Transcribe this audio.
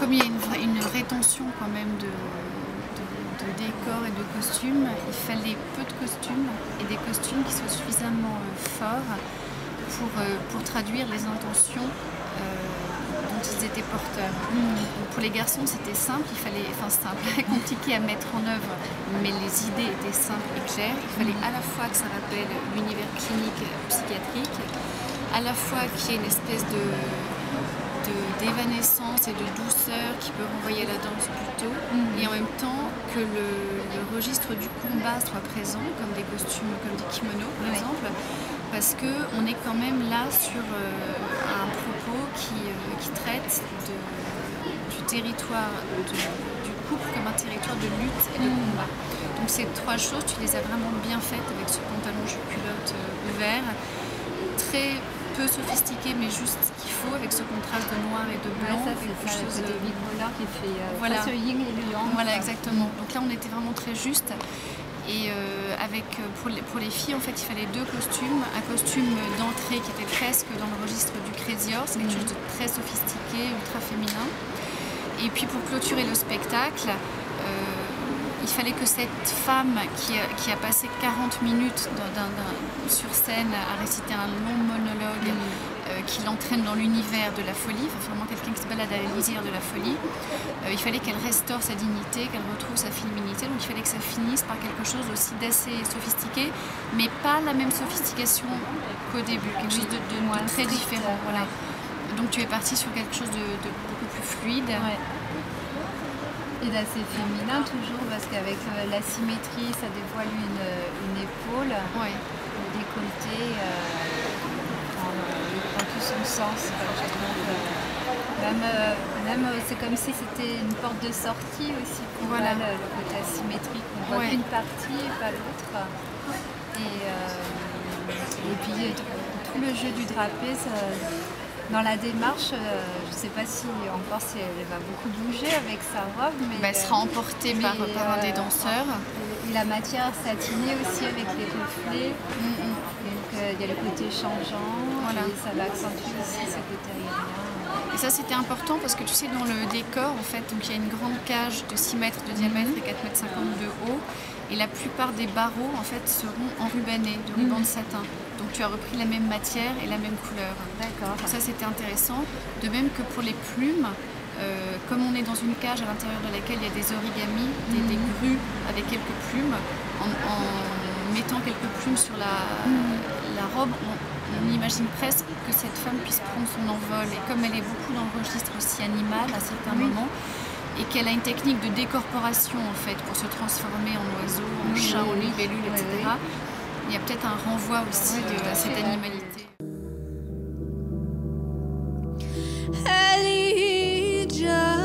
comme il y a une rétention quand même de décors et de costumes, il fallait peu de costumes et des costumes qui soient suffisamment forts pour traduire les intentions dont ils étaient porteurs. Donc pour les garçons, c'était simple, simple, compliqué à mettre en œuvre, mais les idées étaient simples et claires. Il fallait à la fois que ça rappelle l'univers clinique psychiatrique, à la fois qu'il y ait une espèce d'évanescence et de douceur qui peut renvoyer à la danse plutôt, et en même temps que le registre du combat soit présent, comme des costumes, comme des kimonos par exemple, parce qu'on est quand même là sur un propos qui traite du territoire, du couple comme un territoire de lutte et de combat. Donc ces trois choses, tu les as vraiment bien faites avec ce pantalon jupe-culotte vert, très peu sophistiqué mais juste ce qu'il faut avec ce contraste de noir et de blanc. Ça, c'est quelque chose de bicolore qui fait voilà. ce yin et le yang. Voilà, exactement. Donc là, on était vraiment très juste. Et pour les filles, en fait, il fallait deux costumes. Un costume d'entrée qui était presque dans le registre du Crazy Horse, quelque chose de très sophistiqué, ultra féminin. Et puis pour clôturer le spectacle, il fallait que cette femme qui a passé 40 minutes sur scène à réciter un long monologue qui l'entraîne dans l'univers de la folie, vraiment quelqu'un qui se balade à la lisière de la folie, il fallait qu'elle restaure sa dignité, qu'elle retrouve sa féminité, donc il fallait que ça finisse par quelque chose aussi d'assez sophistiqué, mais pas la même sophistication qu'au début, quelque chose de très différent. Voilà. Donc tu es partie sur quelque chose de beaucoup plus fluide. Ouais. Et d'assez féminin toujours, parce qu'avec la symétrie, ça dévoile une épaule, le décolleté prend tout son sens. Même c'est comme si c'était une porte de sortie aussi pour le côté asymétrique. On voit qu'une partie et pas l'autre. Et puis tout le jeu du drapé, dans la démarche, je ne sais pas si elle va beaucoup bouger avec sa robe. Mais elle sera emportée par un des danseurs. Et la matière satinée aussi avec les reflets. Donc il y a le côté changeant et ça va accentuer aussi ce côté aérien. Et ça c'était important parce que tu sais dans le décor en fait, donc il y a une grande cage de 6 mètres de diamètre et 4,50 m de haut. Et la plupart des barreaux en fait seront enrubannés de rubans de satin. Donc tu as repris la même matière et la même couleur. D'accord. Ça c'était intéressant. De même que pour les plumes, comme on est dans une cage à l'intérieur de laquelle il y a des origamis, des grues avec quelques plumes, en mettant quelques plumes sur la robe, on imagine presque que cette femme puisse prendre son envol. Et comme elle est beaucoup dans le registre aussi animal à certains moments, et qu'elle a une technique de décorporation en fait pour se transformer en oiseau, en chat, en libellule, etc. Il y a peut-être un renvoi aussi à cette animalité. Elijah.